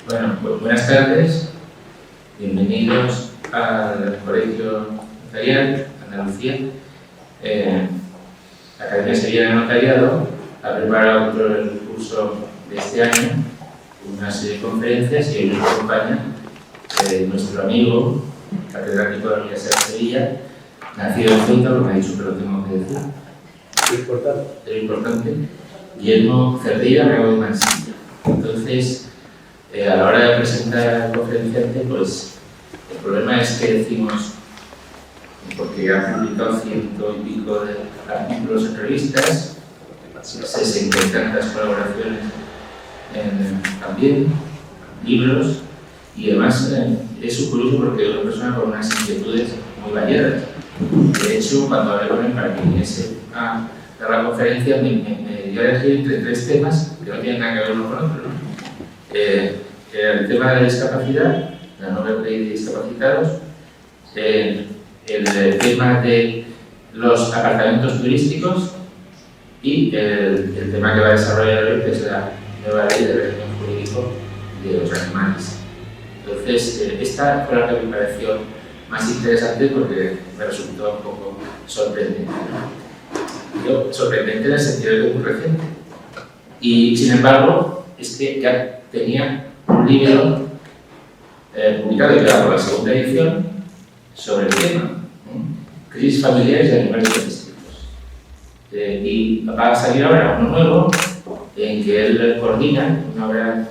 Bueno, pues buenas tardes, bienvenidos al Colegio Notarial Andalucía. La Academia Sevillana de Notariado ha preparado todo el curso de este año, una serie de conferencias, y hoy nos acompaña nuestro amigo, catedrático de la Universidad de Sevilla, nacido en Ceuta, lo que me ha dicho que lo tengo que decir. Es importante. Guillermo Cerdeira Bravo de Mansilla. Entonces, a la hora de presentar al conferenciante, pues el problema es que decimos, porque han publicado 100 y pico de artículos en revistas, 60 y tantas colaboraciones también, libros, y además es curioso porque es una persona con unas inquietudes muy variadas. De hecho, cuando hablé con él para que viniese a dar la conferencia, me dio a elegir entre 3 temas que no tienen nada que ver uno con otro, ¿no? El tema de la discapacidad, la nueva ley de discapacitados, el tema de los apartamentos turísticos y el tema que va a desarrollar hoy, que es la nueva ley de régimen jurídico de los animales. Entonces, esta fue la que me pareció más interesante porque me resultó un poco sorprendente. Sorprendente en el sentido de que es muy reciente. Y sin embargo, es que ya tenía un libro publicado, que era por la segunda edición, sobre el tema, crisis familiares y animales domésticos. Y va a salir ahora uno nuevo, en que él coordina una obra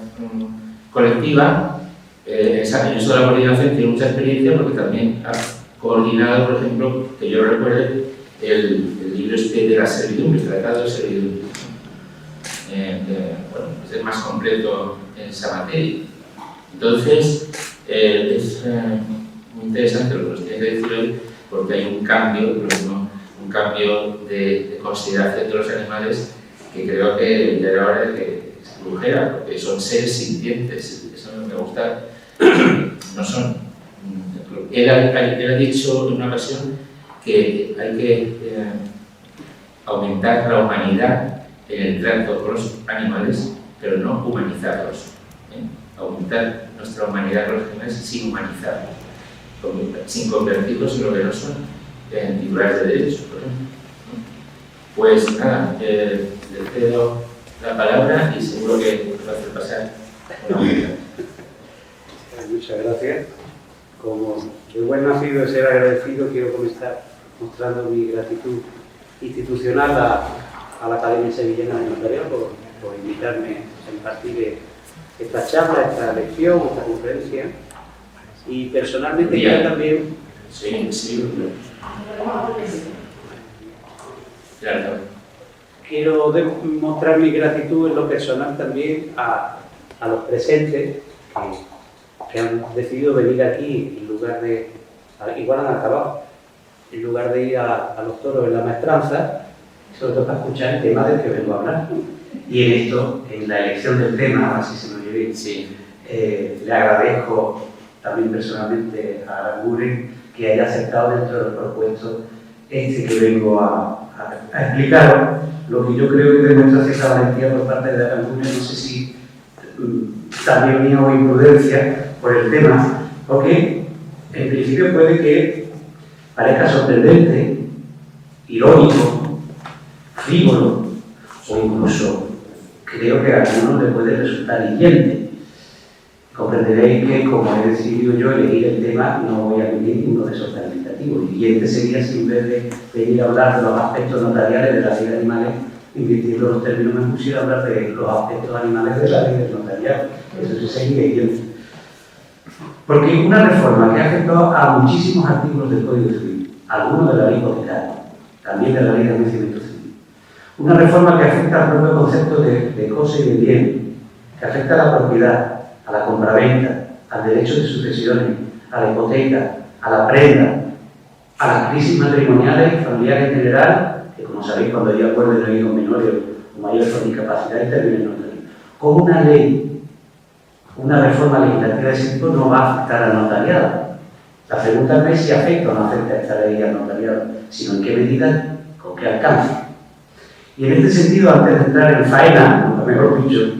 colectiva. En eso de la coordinación tiene mucha experiencia porque también ha coordinado, por ejemplo, que yo recuerde, el libro este de las servidumbres, tratado de servidumbres. Bueno, es el más completo en esa materia. Entonces, es muy interesante lo que nos tiene que decir hoy, porque hay un cambio de consideración de los animales que creo que ya era hora de que se produjera, porque son seres sintientes. Eso me gusta. No son. Él ha dicho en una ocasión que hay que aumentar la humanidad en el trato con los animales, pero no humanizarlos. Aumentar nuestra humanidad con los animales sin humanizarlos, sin convertirlos en lo que no son, en titulares de derechos, por ejemplo. Pues nada, le cedo la palabra y seguro que va a hacer pasar una buena. Muchas gracias. Como de buen nacido de ser agradecido, quiero comenzar mostrando mi gratitud institucional a la Academia Sevillana de Notariado por invitarme a impartir esta charla, esta lección, esta conferencia. Y personalmente quiero también... Sí. Claro. Quiero mostrar mi gratitud en lo personal también a los presentes que han decidido venir aquí en lugar de... igual han acabado, en lugar de ir a los toros en la maestranza, sobre todo para escuchar el tema del que vengo a hablar. Y en esto, en la elección del tema, así se me oye bien, le agradezco también personalmente a Aranguren que haya aceptado dentro de los propuestos que vengo a explicaros, lo que yo creo que demuestra cierta valentía por parte de Aranguren, no sé si también mía o imprudencia por el tema, porque en principio puede que parezca sorprendente, irónico, frívolo o incluso creo que a algunos le puede resultar hiriente. Comprenderéis que, como he decidido yo elegir el tema, no voy a vivir ninguno de esos calificativos. Hiriente sería si en vez de venir a hablar de los aspectos notariales de la ley de animales, invirtiendo los términos, me pusiera a hablar de los aspectos animales de la ley del notariado. Eso sí sería hiriente. Porque una reforma que ha afectado a muchísimos artículos del Código Civil, algunos de la ley hipotecaria, también de la ley de enjuiciamiento civil. Una reforma que afecta al propio concepto de cosa y de bien, que afecta a la propiedad, a la compraventa, al derecho de sucesiones, a la hipoteca, a la prenda, a las crisis matrimoniales y familiares en general, que como sabéis, cuando hay acuerdo de hijos menores o mayores con discapacidad, interviene en notario. Como una ley, una reforma legislativa de ese tipo no va a afectar al notariado. La pregunta no es si afecta o no afecta esta ley al notariado, sino en qué medida, con qué alcance. Y en este sentido, antes de entrar en faena, o mejor dicho,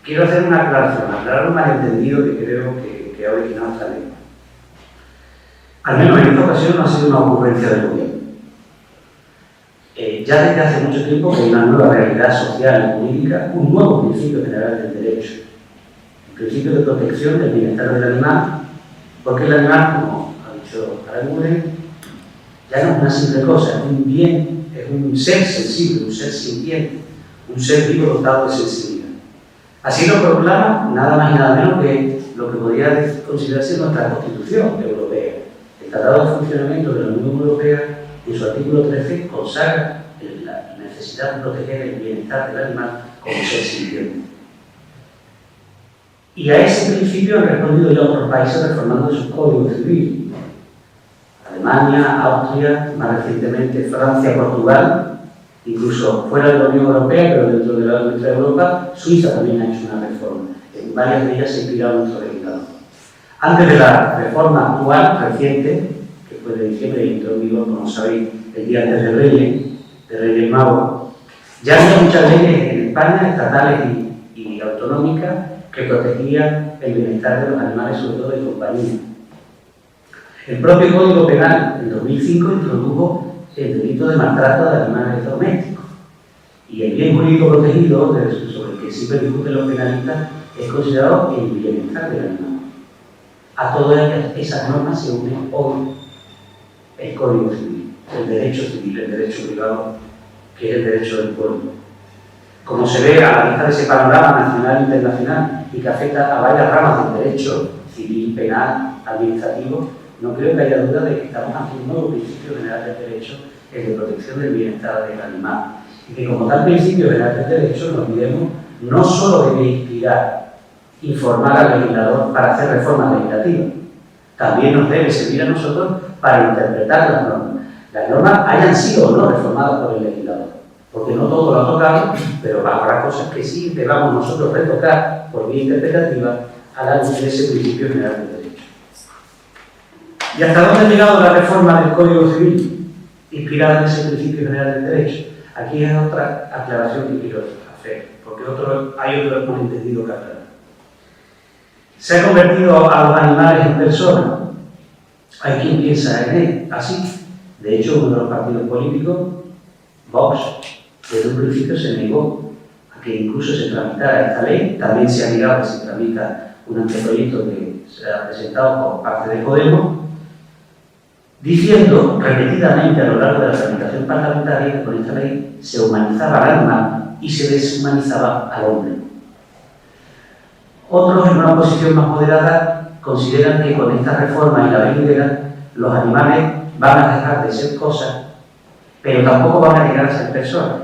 quiero hacer una aclaración, aclarar un malentendido que creo que ha originado esta ley. Al menos en esta ocasión no ha sido una ocurrencia del gobierno. Ya desde hace mucho tiempo que hay una nueva realidad social y política, un nuevo principio general del derecho, el principio de protección del bienestar del animal, porque el animal, como ha dicho Aranguren, ya no es una simple cosa, es un bien, es un ser sensible, un ser sintiente, un ser vivo dotado de sensibilidad. Así lo proclama nada más y nada menos que lo que podría considerarse nuestra Constitución Europea. El Tratado de Funcionamiento de la Unión Europea, en su artículo 13, consagra la necesidad de proteger el bienestar del animal como ser sintiente. Y a ese principio han respondido ya otros países reformando sus códigos civiles. Alemania, Austria, más recientemente Francia, Portugal, incluso fuera de la Unión Europea, pero dentro de nuestra Europa, Suiza también ha hecho una reforma. En varias de ellas se ha inspirado nuestro legislador. Antes de la reforma actual, reciente, que fue de diciembre y entró en vigor, como sabéis, el día antes de Reyes Magos, ya había muchas leyes en España, estatales y autonómicas, que protegían el bienestar de los animales, sobre todo de compañía. El propio Código Penal, en 2005, introdujo el delito de maltrato de animales domésticos. Y el bien jurídico protegido, sobre el que siempre discuten los penalistas, es considerado el bienestar del animal. A todas esas normas se une hoy el Código Civil, el derecho privado, que es el derecho del pueblo. Como se ve a la vista de ese panorama nacional e internacional y que afecta a varias ramas del derecho civil, penal, administrativo, no creo que haya duda de que estamos ante un nuevo principio general del derecho, el de protección del bienestar del animal. Y que como tal principio general del derecho, no olvidemos, no solo debe inspirar, informar al legislador para hacer reformas legislativas, también nos debe servir a nosotros para interpretar las normas. Las normas hayan sido o no reformadas por el legislador, porque no todo lo ha tocado, pero habrá cosas que sí debamos nosotros retocar por vía interpretativa a la luz de ese principio general del derecho. ¿Y hasta dónde ha llegado la reforma del Código Civil, inspirada en ese principio general del derecho? Aquí es otra aclaración que quiero hacer, porque hay otro malentendido que aclarar. ¿Se ha convertido a los animales en personas? Hay quien piensa en él así. De hecho, uno de los partidos políticos, Vox, desde un principio se negó a que incluso se tramitara esta ley. También se ha negado que se tramita un anteproyecto que se ha presentado por parte de Podemos, diciendo repetidamente a lo largo de la tramitación parlamentaria que con esta ley se humanizaba al animal y se deshumanizaba al hombre. Otros, en una posición más moderada, consideran que con esta reforma y la venidera los animales van a dejar de ser cosas, pero tampoco van a llegar a ser personas.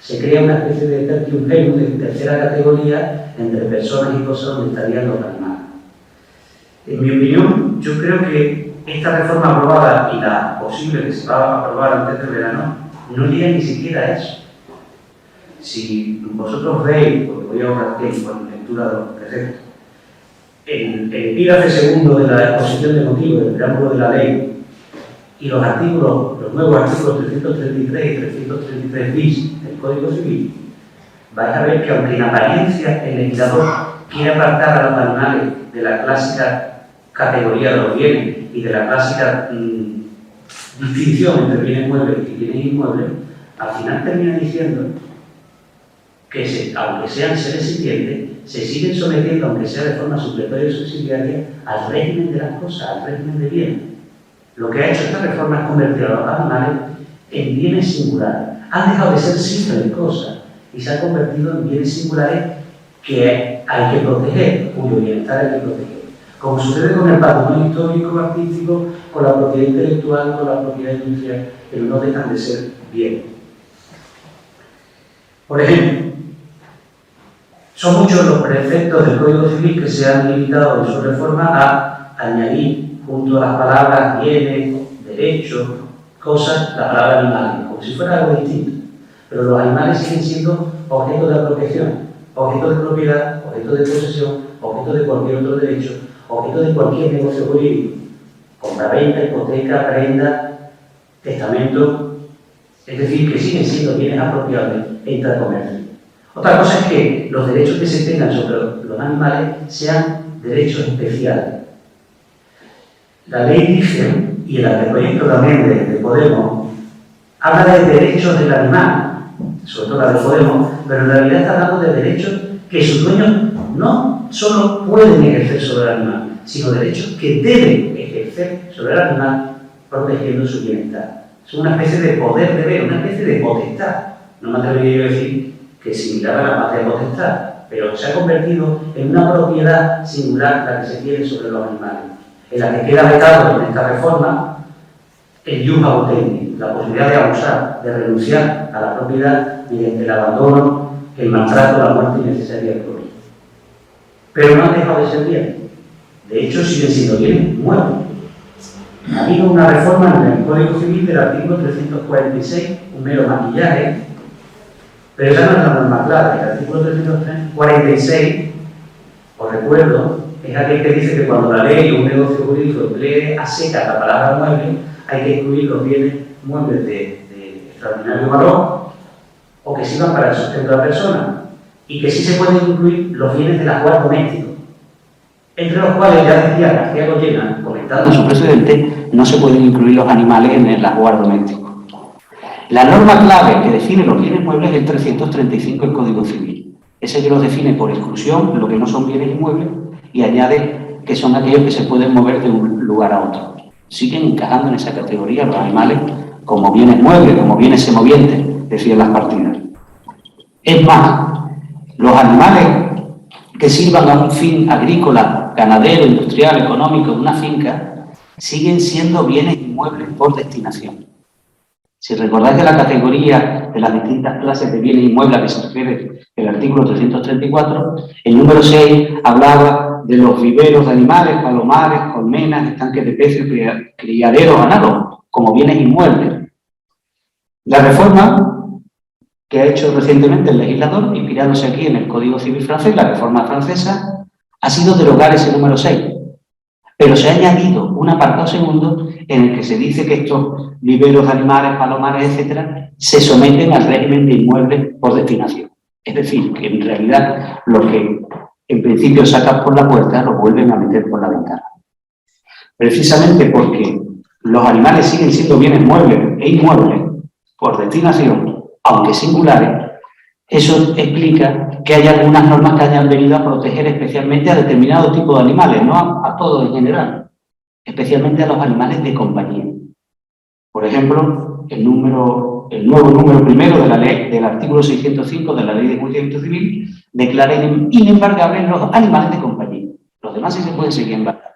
Se crea una especie de tertium genus, de tercera categoría, entre personas y cosas donde estarían los animales. En mi opinión, yo creo que esta reforma aprobada y la posible que se va a aprobar antes del verano no llega ni siquiera a eso. Si vosotros veis, porque voy a ahorrar tiempo en lectura de los preceptos, el epígrafe segundo de la exposición de motivos del preámbulo de la ley y los nuevos artículos 333 y 333 bis del Código Civil, vais a ver que aunque en apariencia el legislador quiere apartar a los animales de la clásica categoría de los bienes y de la clásica distinción entre bienes muebles y bienes inmuebles, al final termina diciendo que aunque sean seres sintientes, se siguen sometiendo, aunque sea de forma supletoria y subsidiaria, al régimen de las cosas, al régimen de bienes. Lo que ha hecho esta reforma es convertir a los animales en bienes singulares. Han dejado de ser simples cosas y se han convertido en bienes singulares que hay que proteger, cuyo bienestar hay que proteger. Como sucede con el patrimonio histórico, artístico, con la propiedad intelectual, con la propiedad industrial, que no dejan de ser bienes. Por ejemplo, son muchos los preceptos del Código Civil que se han limitado en su reforma a añadir junto a las palabras bienes, derechos, cosas, la palabra animales, como si fuera algo distinto. Pero los animales siguen siendo objeto de apropiación, objeto de propiedad, objeto de posesión, objeto de cualquier otro derecho, objeto de cualquier negocio jurídico, compraventa, hipoteca, prenda, testamento, es decir, que siguen siendo bienes apropiables e intracomercio. Otra cosa es que los derechos que se tengan sobre los animales sean derechos especiales. La ley dice, y el anteproyecto también de Podemos, habla de derechos del animal, sobre todo la de Podemos, pero en realidad está hablando de derechos que sus dueños no solo pueden ejercer sobre el animal, sino derechos que deben ejercer sobre el animal protegiendo su bienestar. Es una especie de poder deber, una especie de potestad. No me atrevería a decir que es similar a la patria potestad, pero se ha convertido en una propiedad singular la que se tiene sobre los animales, en la que queda vetado en esta reforma el ius autendi, la posibilidad de abusar, de renunciar a la propiedad mediante el abandono, el maltrato, la muerte innecesaria del propio. Pero no han dejado de ser bien. De hecho, siguen siendo bien muertos. Ha habido una reforma en el Código Civil del artículo 346, un mero maquillaje, pero esa no es la norma clara. El artículo 346, os recuerdo, es aquel que dice que cuando la ley o un negocio jurídico emplee a seca la palabra mueble, hay que incluir los bienes muebles de extraordinario valor o que sirvan para el sustento de la persona, y que sí se pueden incluir los bienes del ajuar doméstico, entre los cuales, ya decía García Goyena, comentando a su presidente, no se pueden incluir los animales en el ajuar doméstico. La norma clave que define los bienes muebles es el 335 del Código Civil. Ese que los define por exclusión, lo que no son bienes inmuebles, y añade que son aquellos que se pueden mover de un lugar a otro. Siguen encajando en esa categoría los animales como bienes muebles, como bienes semovientes, decían las partidas. Es más, los animales que sirvan a un fin agrícola, ganadero, industrial, económico de una finca, siguen siendo bienes inmuebles por destinación. Si recordáis de la categoría de las distintas clases de bienes inmuebles a que se refiere el artículo 334, el número 6 hablaba de los viveros de animales, palomares, colmenas, estanques de peces, criaderos ganados, como bienes inmuebles. La reforma que ha hecho recientemente el legislador, inspirándose aquí en el Código Civil francés, la reforma francesa, ha sido derogar ese número 6. Pero se ha añadido un apartado segundo en el que se dice que estos viveros de animales, palomares, etcétera, se someten al régimen de inmuebles por destinación. Es decir, que en realidad lo que en principio sacas por la puerta lo vuelven a meter por la ventana. Precisamente porque los animales siguen siendo bienes muebles e inmuebles por destinación, aunque singulares, eso explica que hay algunas normas que hayan venido a proteger especialmente a determinados tipos de animales, no a todos en general, especialmente a los animales de compañía. Por ejemplo, el nuevo número primero de la ley, del artículo 605 de la Ley de Enjuiciamiento Civil declara inembargables los animales de compañía. Los demás sí se pueden seguir embargando,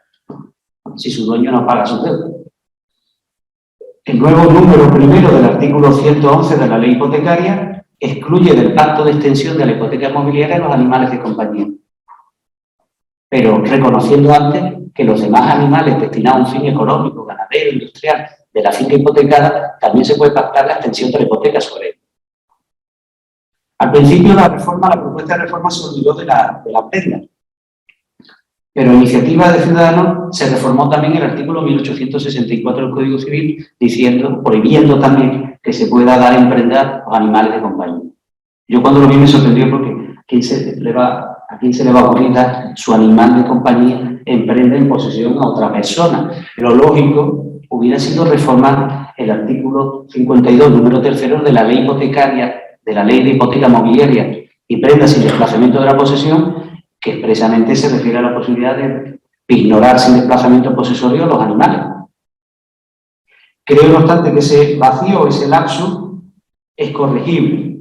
si su dueño no paga sus deudas. El nuevo número primero del artículo 111 de la Ley Hipotecaria excluye del pacto de extensión de la hipoteca inmobiliaria los animales de compañía, pero reconociendo antes que los demás animales destinados a un fin económico, ganadero, industrial, de la finca hipotecada, también se puede pactar la extensión de la hipoteca sobre él. Al principio la propuesta de reforma se olvidó de la prenda, pero en iniciativa de Ciudadanos se reformó también el artículo 1864 del Código Civil, prohibiendo también que se pueda dar en prenda a los animales de compañía. Yo cuando lo vi me sorprendió porque ¿a quién se le va a ocurrir dar su animal de compañía en prenda en posesión a otra persona? Lo lógico hubiera sido reformar el artículo 52, número 3 de la Ley Hipotecaria, de la Ley de Hipoteca Mobiliaria y Prendas sin desplazamiento de la posesión, que expresamente se refiere a la posibilidad de ignorar sin desplazamiento posesorio a los animales. Creo, no obstante, que ese vacío, ese lapso, es corregible.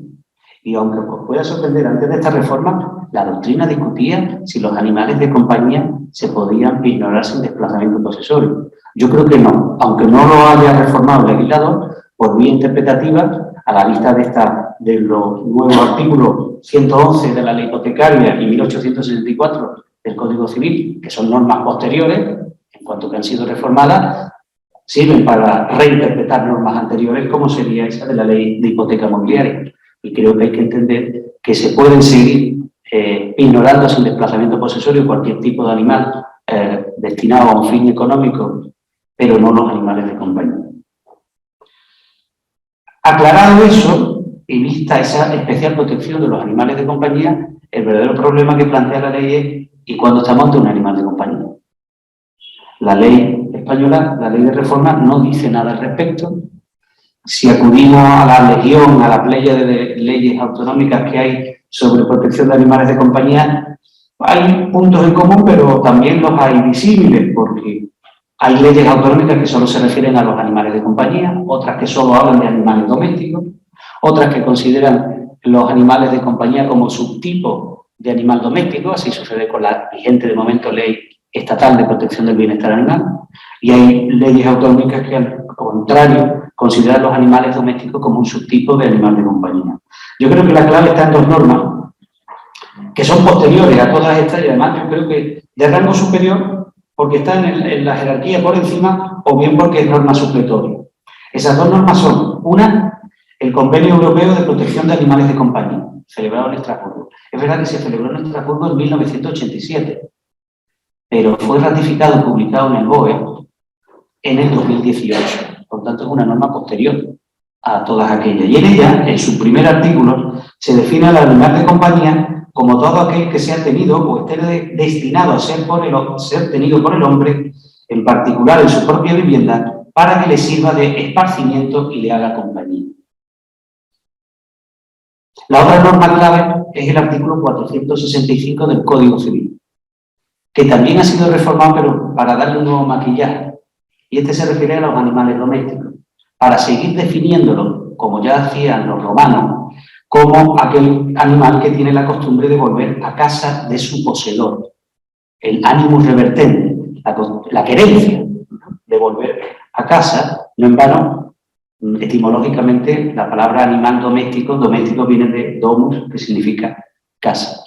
Y aunque os pueda sorprender, antes de esta reforma, la doctrina discutía si los animales de compañía se podían ignorar sin desplazamiento posesorio. Yo creo que no, aunque no lo haya reformado el legislador, por vía interpretativa, a la vista de los nuevos artículos 111 de la Ley Hipotecaria y 1864 del Código Civil, que son normas posteriores, en cuanto que han sido reformadas, sirven para reinterpretar normas anteriores, como sería esa de la Ley de Hipoteca Mobiliaria. Y creo que hay que entender que se pueden seguir ignorando sin desplazamiento posesorio cualquier tipo de animal destinado a un fin económico, pero no los animales de compañía. Aclarado eso, y vista esa especial protección de los animales de compañía, el verdadero problema que plantea la ley es ¿y cuándo estamos ante un animal de compañía? La ley española, la ley de reforma, no dice nada al respecto. Si acudimos a la legión, a la playa de leyes autonómicas que hay sobre protección de animales de compañía, hay puntos en común, pero también los hay visibles, porque hay leyes autonómicas que solo se refieren a los animales de compañía, otras que solo hablan de animales domésticos, otras que consideran los animales de compañía como subtipo de animal doméstico, así sucede con la vigente de momento ley estatal de protección del bienestar animal, y hay leyes autonómicas que al contrario consideran los animales domésticos como un subtipo de animal de compañía. Yo creo que la clave está en dos normas que son posteriores a todas estas y además yo creo que de rango superior porque están en la jerarquía por encima o bien porque es norma supletoria. Esas dos normas son, una, el Convenio Europeo de Protección de Animales de Compañía, celebrado en Estrasburgo. Es verdad que se celebró en Estrasburgo en 1987, pero fue ratificado y publicado en el BOE en el 2018. Por tanto, es una norma posterior a todas aquellas. Y en ella, en su primer artículo, se define al animal de compañía como todo aquel que sea tenido o esté destinado a ser tenido por el hombre, en particular en su propia vivienda, para que le sirva de esparcimiento y le haga compañía. La otra norma clave es el artículo 465 del Código Civil, que también ha sido reformado, pero para darle un nuevo maquillaje. Y este se refiere a los animales domésticos, para seguir definiéndolo, como ya hacían los romanos, como aquel animal que tiene la costumbre de volver a casa de su poseedor. El animus revertende, la querencia de volver a casa, no en vano, etimológicamente la palabra animal doméstico viene de domus, que significa casa.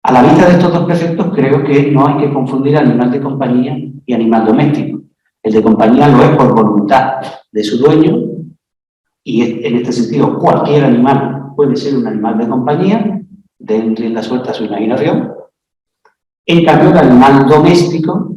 A la vista de estos dos preceptos creo que no hay que confundir animal de compañía y animal doméstico. El de compañía lo es por voluntad de su dueño y en este sentido cualquier animal puede ser un animal de compañía, den rienda suelta a su imaginación. En cambio, el animal doméstico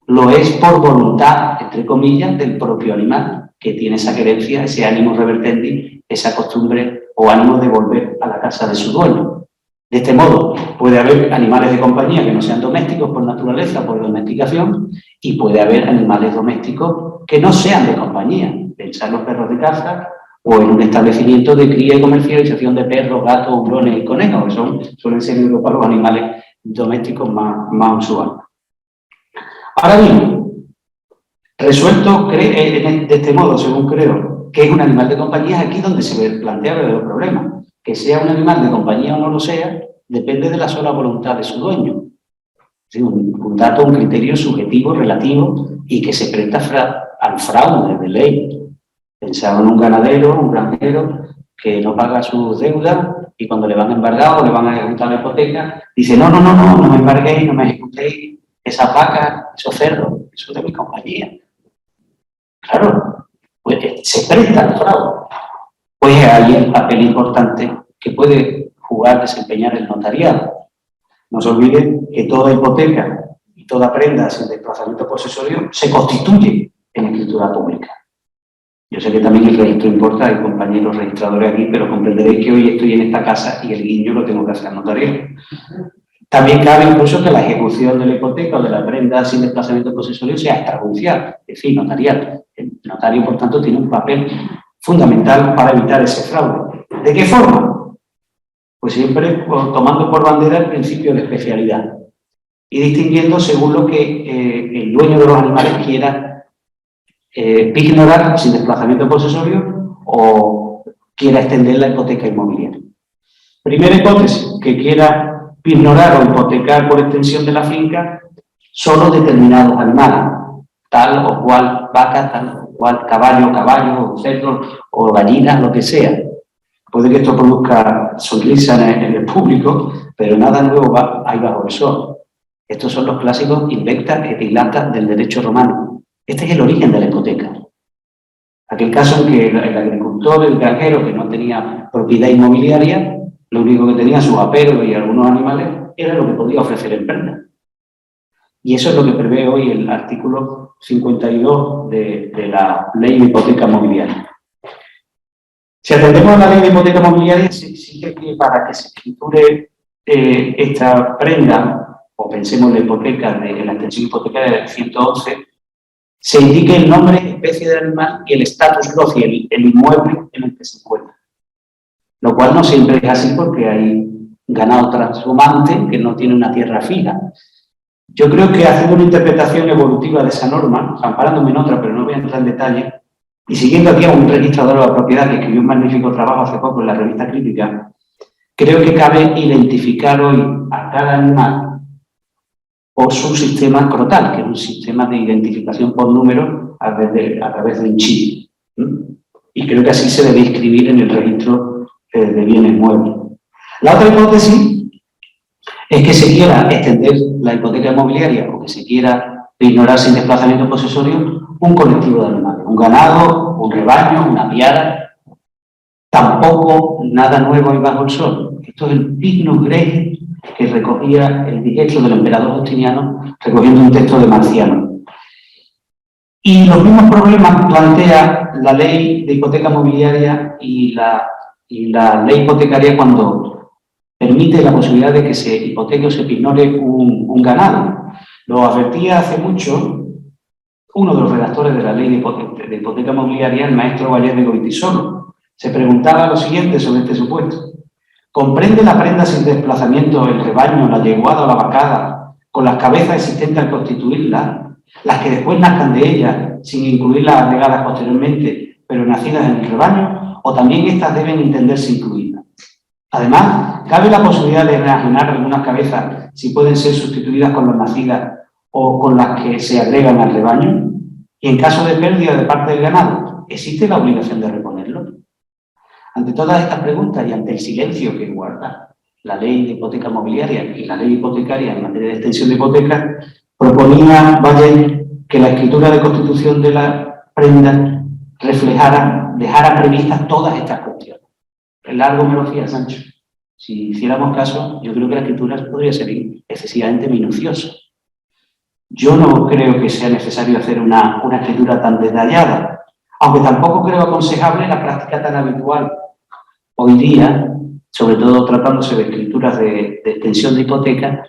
lo es por voluntad, entre comillas, del propio animal, que tiene esa querencia, ese ánimo revertendi, esa costumbre o ánimo de volver a la casa de su dueño. De este modo, puede haber animales de compañía que no sean domésticos por naturaleza, por domesticación, y puede haber animales domésticos que no sean de compañía. Pensar los perros de caza o en un establecimiento de cría y comercialización de perros, gatos, hurones y conejos, que suelen ser en Europa los animales domésticos más usuales. Ahora bien, resuelto de este modo, según creo, que es un animal de compañía, es aquí donde se plantea el verdadero problema. Que sea un animal de compañía o no lo sea, depende de la sola voluntad de su dueño. Es decir, un dato, un criterio subjetivo, relativo, y que se presta al fraude de ley. Pensaba en un ganadero, un granjero, que no paga sus deudas y cuando le van a embargar o le van a ejecutar la hipoteca, dice, no me embarguéis, no me ejecutéis esas vacas, esos cerdos, eso es de mi compañía. Claro, pues se presta al fraude. Pues hay el papel importante que puede jugar, desempeñar el notariado. No se olviden que toda hipoteca y toda prenda sin desplazamiento posesorio se constituye en escritura pública. Yo sé que también el registro importa, hay compañeros registradores aquí, pero comprenderéis que hoy estoy en esta casa y el guiño lo tengo que hacer al notario. También cabe incluso que la ejecución de la hipoteca o de la prenda sin desplazamiento posesorio sea extrajudicial, es decir, notarial. El notario, por tanto, tiene un papel fundamental para evitar ese fraude. ¿De qué forma? Pues siempre tomando por bandera el principio de especialidad y distinguiendo según lo que el dueño de los animales quiera ignorar sin desplazamiento posesorio o quiera extender la hipoteca inmobiliaria. Primera hipótesis, que quiera ignorar o hipotecar por extensión de la finca solo determinados animales, tal o cual vaca, tal o cual caballo, o cerdo o gallinas, lo que sea. Puede que esto produzca sonrisa en el público, pero nada nuevo hay bajo el sol. Estos son los clásicos invecta et illata del derecho romano. Este es el origen de la hipoteca. Aquel caso en que el agricultor, el granjero, que no tenía propiedad inmobiliaria, lo único que tenía sus aperos y algunos animales era lo que podía ofrecer en prenda. Y eso es lo que prevé hoy el artículo 52 de la Ley de Hipoteca Mobiliaria. Si atendemos a la ley de hipoteca mobiliaria, se exige que para que se escriture esta prenda, o pensemos en la hipoteca, en la extensión hipotecaria del 111, se indique el nombre, especie del animal y el status quo, el inmueble en el que se encuentra. Lo cual no siempre es así porque hay ganado transhumante que no tiene una tierra fija. Yo creo que haciendo una interpretación evolutiva de esa norma, amparándome en otra, pero no voy a entrar en detalle, y siguiendo aquí a un registrador de la propiedad que escribió un magnífico trabajo hace poco en la revista Crítica, creo que cabe identificar hoy a cada animal por su sistema crotal, que es un sistema de identificación por número a través de un chip. Y creo que así se debe inscribir en el registro de bienes muebles. La otra hipótesis es que se quiera extender la hipoteca inmobiliaria o que se quiera ignorar sin desplazamiento posesorio un colectivo de animales, un ganado, un rebaño, una piara. Tampoco nada nuevo y bajo el sol. Esto es el Pignus Grey que recogía el digestro del emperador Justiniano, recogiendo un texto de Marciano. Y los mismos problemas plantea la ley de hipoteca mobiliaria y la ley hipotecaria cuando permite la posibilidad de que se hipoteque o se pignore un ganado. Lo advertía hace mucho uno de los redactores de la ley de hipoteca mobiliaria, el maestro Valle de Goitisolo. Se preguntaba lo siguiente sobre este supuesto. ¿Comprende la prenda sin desplazamiento el rebaño, la yeguada o la vacada, con las cabezas existentes al constituirla, las que después nazcan de ella, sin incluir las agregadas posteriormente, pero nacidas en el rebaño, o también estas deben entenderse incluidas? Además, ¿cabe la posibilidad de enajenar algunas cabezas si pueden ser sustituidas con las nacidas o con las que se agregan al rebaño? Y en caso de pérdida de parte del ganado, ¿existe la obligación de reponerlo? Ante todas estas preguntas y ante el silencio que guarda la ley de hipoteca mobiliaria y la ley hipotecaria en materia de extensión de hipotecas, proponía Valle que la escritura de constitución de la prenda dejara previstas todas estas cuestiones. El largo me lo fía, Sancho. Si hiciéramos caso, yo creo que la escritura podría ser excesivamente minuciosa. Yo no creo que sea necesario hacer una escritura tan detallada, aunque tampoco creo aconsejable la práctica tan habitual hoy día, sobre todo tratándose de escrituras de extensión de hipoteca,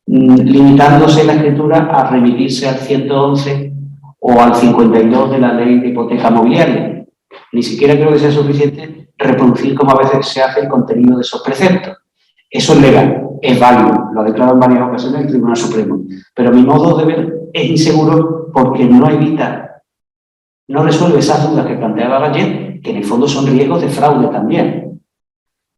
limitándose la escritura a remitirse al 111 o al 52 de la ley de hipoteca mobiliaria. Ni siquiera creo que sea suficiente reproducir como a veces se hace el contenido de esos preceptos. Eso es legal, es válido, lo ha declarado en varias ocasiones el Tribunal Supremo, pero mi modo de ver es inseguro porque no resuelve esas dudas que planteaba Valle, que en el fondo son riesgos de fraude también.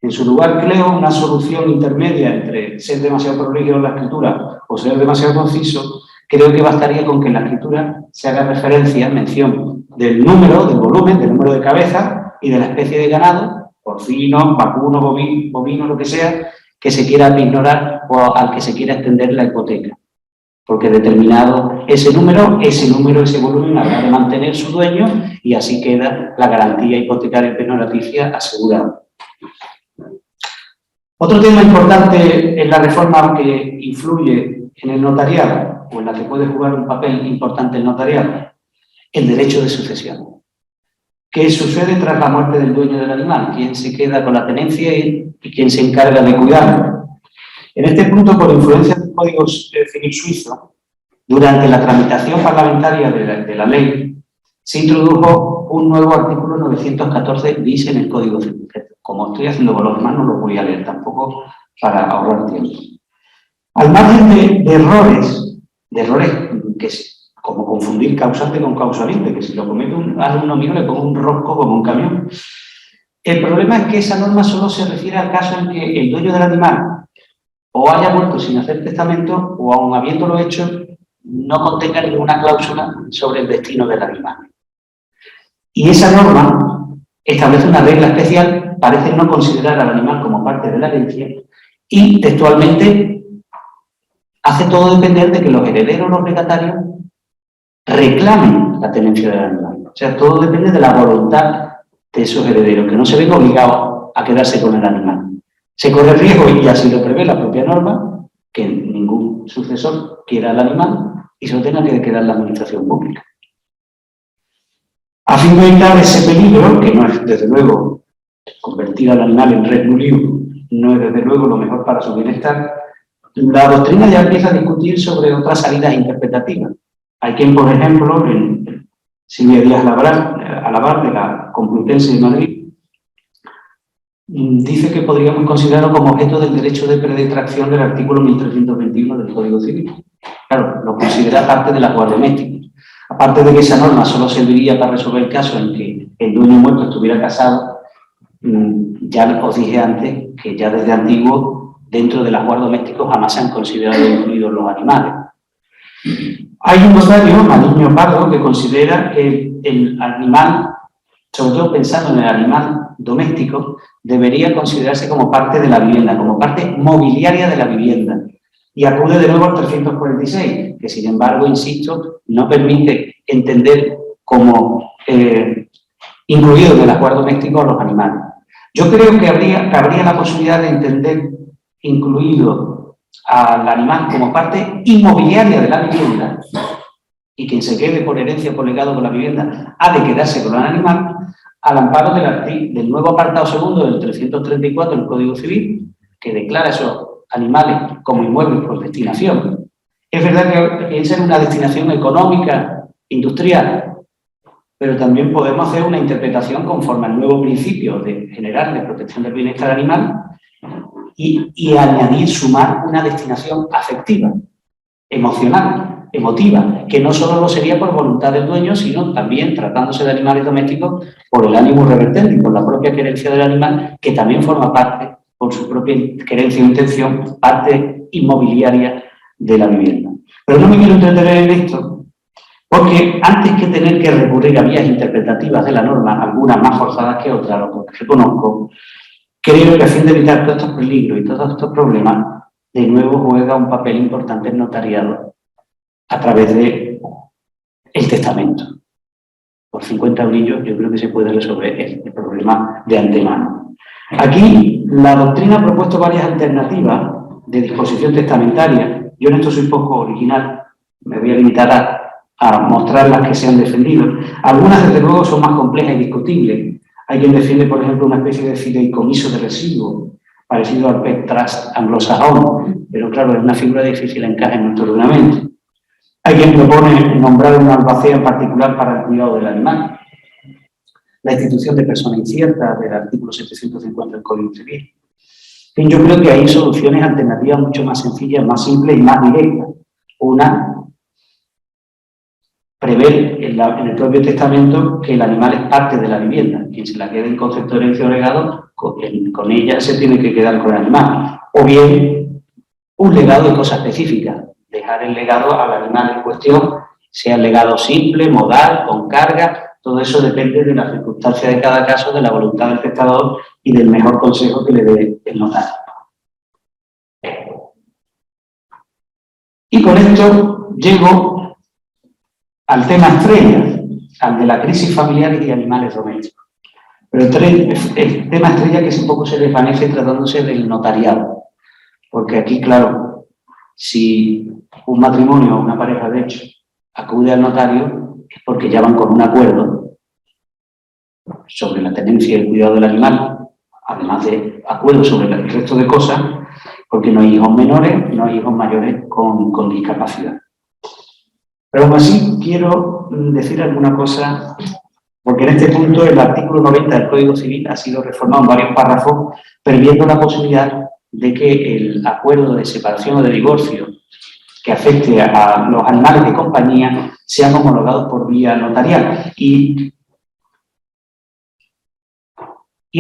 En su lugar, creo una solución intermedia entre ser demasiado prolijo en la escritura o ser demasiado conciso. Creo que bastaría con que en la escritura se haga referencia, mención del número, del volumen, del número de cabezas y de la especie de ganado, porcino, vacuno, bovino, lo que sea, que se quiera ignorar o al que se quiera extender la hipoteca. Porque determinado ese número, ese volumen habrá de mantener su dueño y así queda la garantía hipotecaria penalaticia asegurada. Otro tema importante en la reforma que influye en el notariado, o en la que puede jugar un papel importante el notariado, el derecho de sucesión. ¿Qué sucede tras la muerte del dueño del animal? ¿Quién se queda con la tenencia y quién se encarga de cuidarlo? En este punto, por influencia del Código Civil suizo, durante la tramitación parlamentaria de la ley, se introdujo un nuevo artículo 914 bis en el Código Civil. Como estoy haciendo con los demás, no lo voy a leer tampoco para ahorrar tiempo. Al margen de errores que es como confundir causante con causalista, que si lo comete un alumno mío le pongo un rosco como un camión. El problema es que esa norma solo se refiere al caso en que el dueño del animal o haya muerto sin hacer testamento o aun habiéndolo hecho no contenga ninguna cláusula sobre el destino del animal. Y esa norma establece una regla especial, parece no considerar al animal como parte de la herencia y textualmente hace todo depender de que los herederos o los legatarios reclamen la tenencia del animal. O sea, todo depende de la voluntad de esos herederos, que no se ven obligados a quedarse con el animal. Se corre el riesgo, y así lo prevé la propia norma, que ningún sucesor quiera al animal y se lo tenga que quedar la administración pública. A fin de evitar ese peligro, que no es desde luego convertir al animal en res nullius no es desde luego lo mejor para su bienestar, la doctrina ya empieza a discutir sobre otras salidas interpretativas. Hay quien, por ejemplo, en Silvia Díaz Alabar, de la Complutense de Madrid, dice que podríamos considerarlo como objeto del derecho de predetracción del artículo 1321 del Código Civil. Claro, lo considera parte de la guardia doméstica. Aparte de que esa norma solo serviría para resolver el caso en que el dueño muerto estuviera casado, ya os dije antes que ya desde antiguo, dentro de las guardas domésticos jamás se han considerado incluidos los animales. Hay un notario, Mariño Pardo, que considera que el animal, sobre todo pensando en el animal doméstico, debería considerarse como parte de la vivienda, como parte mobiliaria de la vivienda. Y acude de nuevo al 346, que sin embargo, insisto, no permite entender como incluidos de las guardas domésticos los animales. Yo creo que habría la posibilidad de entender incluido al animal como parte inmobiliaria de la vivienda, y quien se quede por herencia o por legado con la vivienda ha de quedarse con el animal, al amparo del nuevo apartado segundo del 334 del Código Civil, que declara esos animales como inmuebles por destinación. Es verdad que piensa en una destinación económica, industrial, pero también podemos hacer una interpretación conforme al nuevo principio de general de protección del bienestar animal y añadir, sumar una destinación afectiva, emocional, emotiva, que no solo lo sería por voluntad del dueño, sino también, tratándose de animales domésticos, por el ánimo revertente y por la propia querencia del animal, que también forma parte, por su propia querencia o intención, parte inmobiliaria de la vivienda. Pero no me quiero entretener en esto, porque antes que tener que recurrir a vías interpretativas de la norma, algunas más forzadas que otras, lo que reconozco, creo que a fin de evitar todos estos peligros y todos estos problemas, de nuevo juega un papel importante el notariado a través de el testamento. Por 50 brillos yo creo que se puede resolver el problema de antemano. Aquí la doctrina ha propuesto varias alternativas de disposición testamentaria. Yo en esto soy poco original, me voy a limitar a mostrar las que se han defendido. Algunas, desde luego, son más complejas y discutibles. Hay quien defiende, por ejemplo, una especie de fideicomiso de residuos, parecido al pet trust anglosajón, pero claro, es una figura de difícil encaje en nuestro ordenamiento. Hay quien propone nombrar una albacea en particular para el cuidado del animal. La institución de persona incierta del artículo 750 del Código Civil. En fin, yo creo que hay soluciones alternativas mucho más sencillas, más simples y más directas. Una, prever en el propio testamento que el animal es parte de la vivienda. Quien se la quede en concepto de herencia o legado, con ella se tiene que quedar con el animal. O bien, un legado de cosa específica. Dejar el legado al animal en cuestión, sea el legado simple, modal, con carga, todo eso depende de las circunstancias de cada caso, de la voluntad del testador y del mejor consejo que le dé el notario. Y con esto llego al tema estrella, al de la crisis familiar y de animales domésticos. Pero el tema estrella que un poco se desvanece tratándose del notariado. Porque aquí, claro, si un matrimonio o una pareja, de hecho, acude al notario, es porque ya van con un acuerdo sobre la tenencia y el cuidado del animal, además de acuerdos sobre el resto de cosas, porque no hay hijos menores, no hay hijos mayores con discapacidad. Pero aún así quiero decir alguna cosa, porque en este punto el artículo 90 del Código Civil ha sido reformado en varios párrafos, previendo la posibilidad de que el acuerdo de separación o de divorcio que afecte a los animales de compañía sean homologados por vía notarial. Y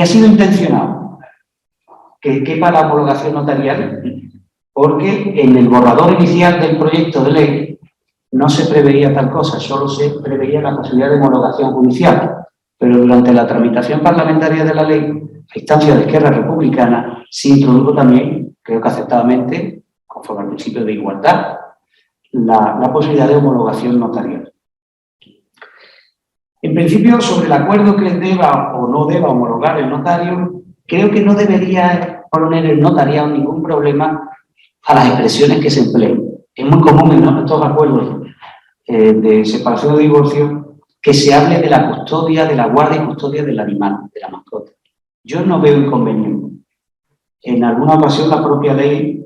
ha sido intencionado que quepa la homologación notarial, porque en el borrador inicial del proyecto de ley no se preveía tal cosa, solo se preveía la posibilidad de homologación judicial. Pero durante la tramitación parlamentaria de la ley, a instancia de Esquerra Republicana, se introdujo también, creo que aceptadamente, conforme al principio de igualdad, la posibilidad de homologación notarial. En principio, sobre el acuerdo que deba o no deba homologar el notario, creo que no debería poner el notariado ningún problema a las expresiones que se empleen. Es muy común en estos acuerdos de separación o divorcio que se hable de la custodia, de la guarda y custodia del animal, de la mascota. yo no veo inconveniente. En alguna ocasión la propia ley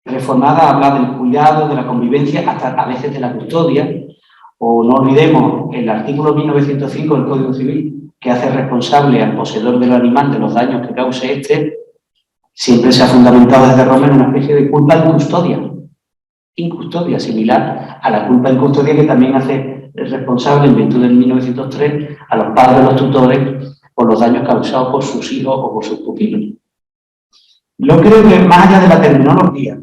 reformada habla del cuidado, de la convivencia, hasta a veces de la custodia, o no olvidemos el artículo 1905 del Código Civil, que hace responsable al poseedor del animal de los daños que cause este, siempre se ha fundamentado desde Roma en una especie de culpa en custodia, similar a la culpa en custodia que también hace responsable en virtud del 1903 a los padres, los tutores, por los daños causados por sus hijos o por sus pupilos. Yo creo que más allá de la terminología,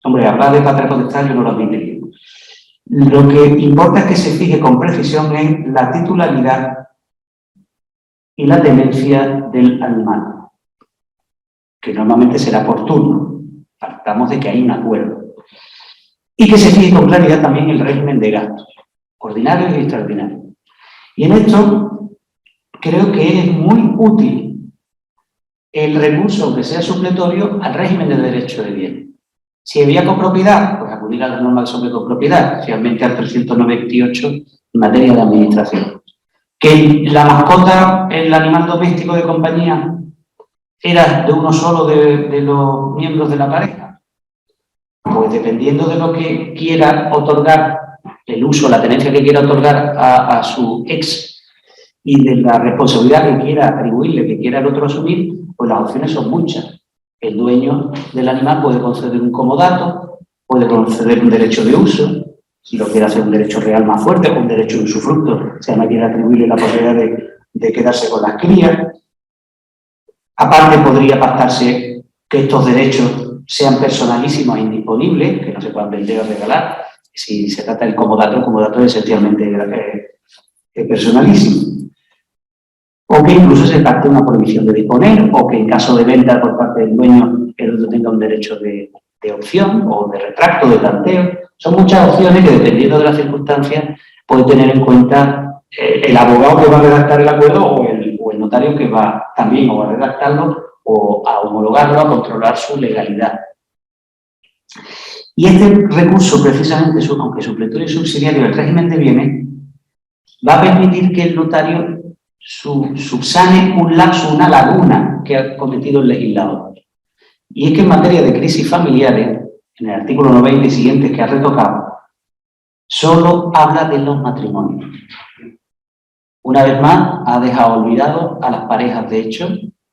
hombre, hablar de patria potestad yo no lo admitiría. Lo que importa es que se fije con precisión en la titularidad y la tenencia del animal, que normalmente será por turno. Partamos de que hay un acuerdo. Y que se fije con claridad también el régimen de gastos, ordinarios y extraordinarios. Y en esto creo que es muy útil el recurso que sea supletorio al régimen de derecho de bien. Si había copropiedad, pues acudir a las normas sobre copropiedad, especialmente al 398 en materia de administración. Que la mascota, el animal doméstico de compañía, era de uno solo de los miembros de la pareja. Pues dependiendo de lo que quiera otorgar, el uso, la tenencia que quiera otorgar a su ex y de la responsabilidad que quiera atribuirle, que quiera el otro asumir, pues las opciones son muchas. El dueño del animal puede conceder un comodato, puede conceder un derecho de uso, si lo quiere hacer un derecho real más fuerte, o un derecho de usufructo, si además quiere atribuirle la posibilidad de quedarse con las crías. Aparte, podría pactarse que estos derechos sean personalísimos e indisponibles, que no se puedan vender o regalar. Si se trata del comodato, el comodato es esencialmente personalísimo. O que incluso se pacte una prohibición de disponer, o que en caso de venta por parte del dueño, el otro tenga un derecho de opción, o de retracto, de tanteo. Son muchas opciones que, dependiendo de las circunstancias, puede tener en cuenta el abogado que va a redactar el acuerdo o el notario que va también o a redactarlo o a homologarlo, a controlar su legalidad. Y este recurso, precisamente, aunque supletorio y subsidiario del régimen de bienes, va a permitir que el notario subsane un lapso, una laguna que ha cometido el legislador. Y es que en materia de crisis familiares, en el artículo 90 y siguientes que ha retocado, solo habla de los matrimonios. Una vez más, ha dejado olvidado a las parejas de hecho,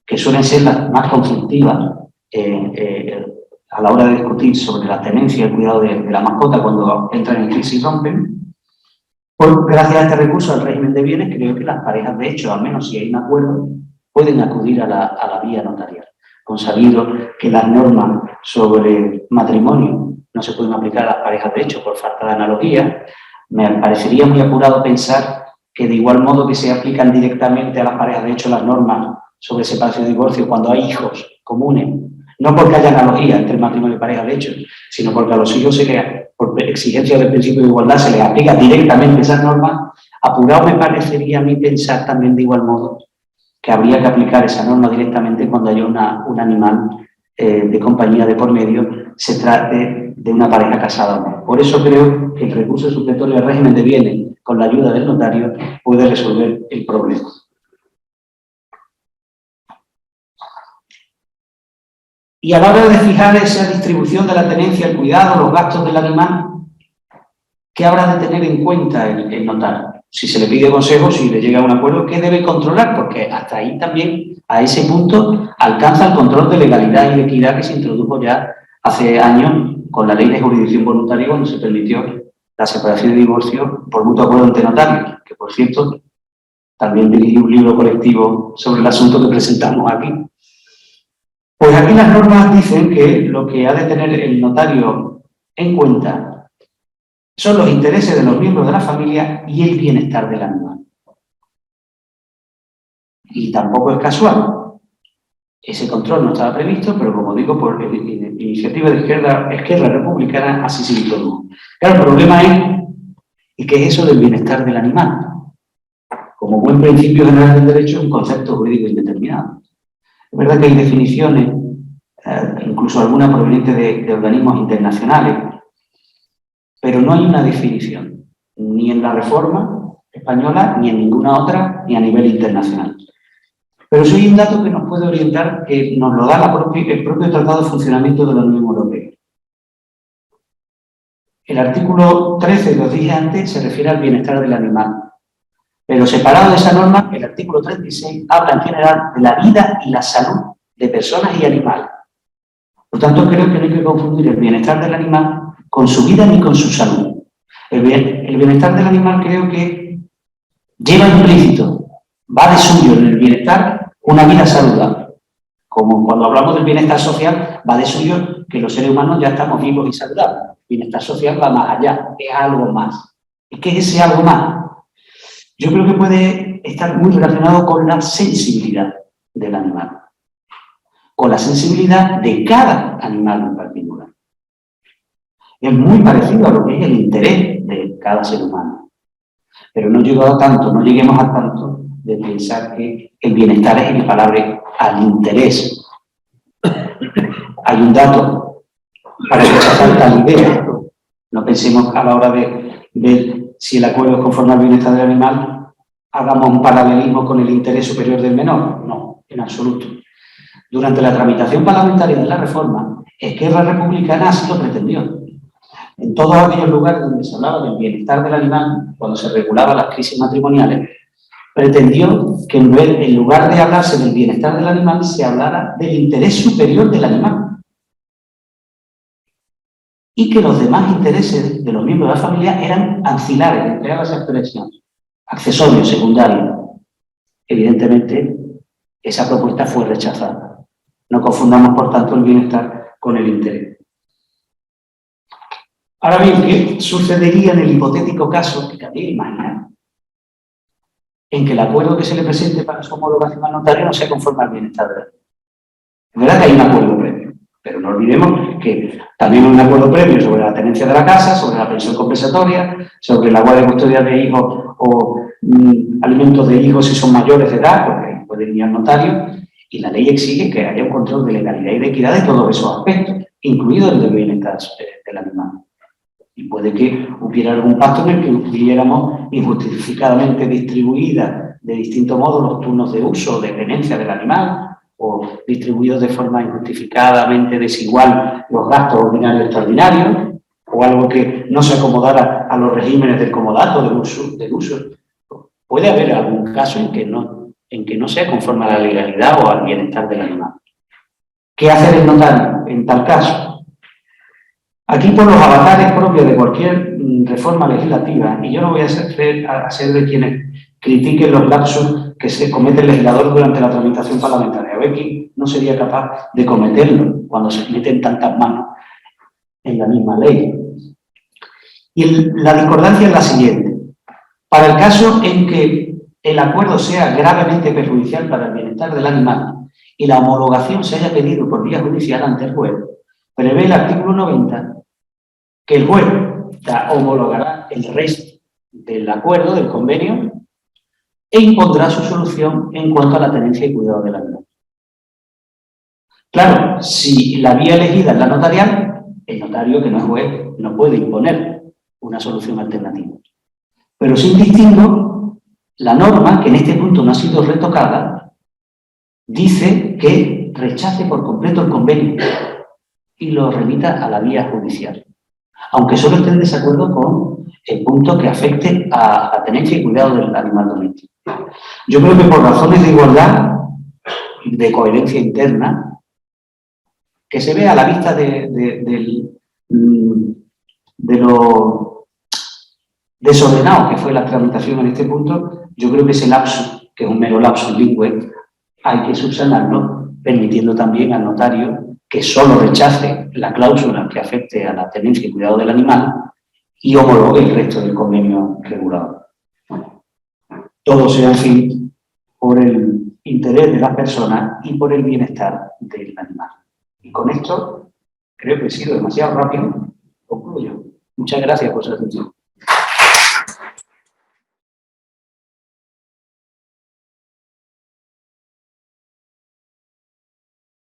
que suelen ser las más conflictivas a la hora de discutir sobre la tenencia y el cuidado de la mascota cuando entran en crisis y rompen. Pues gracias a este recurso al régimen de bienes, creo que las parejas de hecho, al menos si hay un acuerdo, pueden acudir a la vía notarial. Consabido que las normas sobre matrimonio no se pueden aplicar a las parejas de hecho por falta de analogía, me parecería muy apurado pensar que de igual modo que se aplican directamente a las parejas de hecho las normas sobre separación y divorcio cuando hay hijos comunes, no porque haya analogía entre el matrimonio y pareja de hecho, sino porque a los hijos por exigencia del principio de igualdad se les aplica directamente esas normas, apurado me parecería a mí pensar también de igual modo que habría que aplicar esa norma directamente cuando haya un animal de compañía de por medio, se trate de una pareja casada o no. Por eso creo que el recurso supletorio al régimen de bienes, con la ayuda del notario, puede resolver el problema. Y a la hora de fijar esa distribución de la tenencia, el cuidado, los gastos del animal, ¿qué habrá de tener en cuenta el notario? Si se le pide consejo, si le llega a un acuerdo, ¿qué debe controlar? Porque hasta ahí también, a ese punto, alcanza el control de legalidad y de equidad que se introdujo ya hace años con la ley de jurisdicción voluntaria cuando se permitió la separación y divorcio por mutuo acuerdo entre notarios, que por cierto, también dirigí un libro colectivo sobre el asunto que presentamos aquí. Pues aquí las normas dicen que lo que ha de tener el notario en cuenta son los intereses de los miembros de la familia y el bienestar del animal. Y tampoco es casual. Ese control no estaba previsto, pero como digo, por iniciativa de izquierda republicana así se introdujo. Claro, el problema es, ¿y qué es eso del bienestar del animal? Como buen principio general del derecho, es un concepto jurídico indeterminado. Es verdad que hay definiciones, incluso algunas provenientes de organismos internacionales, pero no hay una definición, ni en la Reforma española, ni en ninguna otra, ni a nivel internacional. Pero sí hay un dato que nos puede orientar, que nos lo da el propio Tratado de Funcionamiento de la Unión Europea. El artículo 13, que os dije antes, se refiere al bienestar del animal. Pero separado de esa norma, el artículo 36 habla en general de la vida y la salud de personas y animales. Por tanto, creo que no hay que confundir el bienestar del animal con su vida ni con su salud. El bienestar del animal creo que lleva implícito, va de suyo en el bienestar una vida saludable. Como cuando hablamos del bienestar social, va de suyo que los seres humanos ya estamos vivos y saludables. El bienestar social va más allá, es algo más. ¿Y qué es ese algo más? Yo creo que puede estar muy relacionado con la sensibilidad del animal, con la sensibilidad de cada animal en particular. Es muy parecido a lo que es el interés de cada ser humano. Pero no lleguemos a tanto de pensar que el bienestar es equiparable al interés. Hay un dato para rechazar tal idea. No pensemos a la hora de ver si el acuerdo es conforme al bienestar del animal, hagamos un paralelismo con el interés superior del menor. No, en absoluto. Durante la tramitación parlamentaria de la reforma, Esquerra Republicana así lo pretendió. En todos aquellos lugares donde se hablaba del bienestar del animal, cuando se regulaban las crisis matrimoniales, pretendió que en lugar de hablarse del bienestar del animal, se hablara del interés superior del animal. Y que los demás intereses de los miembros de la familia eran ancilares, empleaba esa expresión, accesorios, secundarios. Evidentemente, esa propuesta fue rechazada. No confundamos, por tanto, el bienestar con el interés. Ahora bien, ¿qué sucedería en el hipotético caso que cabría imaginar en que el acuerdo que se le presente para su homologación al notario no sea conforme al bienestar del animal? Es verdad que hay un acuerdo previo, pero no olvidemos que también hay un acuerdo previo sobre la tenencia de la casa, sobre la pensión compensatoria, sobre la guardia de custodia de hijos o alimentos de hijos si son mayores de edad, porque pueden ir al notario, y la ley exige que haya un control de legalidad y de equidad de todos esos aspectos, incluido el del bienestar del animal. Y puede que hubiera algún pacto en el que hubiéramos injustificadamente distribuidas de distinto modo los turnos de uso o de tenencia del animal, o distribuidos de forma injustificadamente desigual los gastos ordinarios y extraordinarios, o algo que no se acomodara a los regímenes del comodato, del uso. Puede haber algún caso en que no sea conforme a la legalidad o al bienestar del animal. ¿Qué hacer el notario en tal caso? Aquí, por los avatares propios de cualquier reforma legislativa, y yo no voy a ser de quienes critiquen los lapsus que se comete el legislador durante la tramitación parlamentaria. A ver quién no sería capaz de cometerlo cuando se meten tantas manos en la misma ley. Y la discordancia es la siguiente. Para el caso en que el acuerdo sea gravemente perjudicial para el bienestar del animal y la homologación se haya pedido por vía judicial ante el juez, prevé el artículo 90 que el juez homologará el resto del acuerdo, del convenio, e impondrá su solución en cuanto a la tenencia y cuidado del animal. Claro, si la vía elegida es la notarial, el notario, que no es juez, no puede imponer una solución alternativa. Pero sin distingo, la norma, que en este punto no ha sido retocada, dice que rechace por completo el convenio y lo remita a la vía judicial, aunque solo esté en desacuerdo con el punto que afecte a la tenencia y cuidado del animal doméstico. Yo creo que por razones de igualdad, de coherencia interna, que se vea a la vista de lo desordenado que fue la tramitación en este punto, yo creo que ese lapsus, que es un mero lapsus lingüe, hay que subsanarlo, permitiendo también al notario que solo rechace la cláusula que afecte a la tenencia y cuidado del animal y homologue el resto del convenio regulador. Todo sea, en fin, por el interés de la persona y por el bienestar del animal. Y con esto, creo que he sido demasiado rápido, concluyo. Muchas gracias por su atención.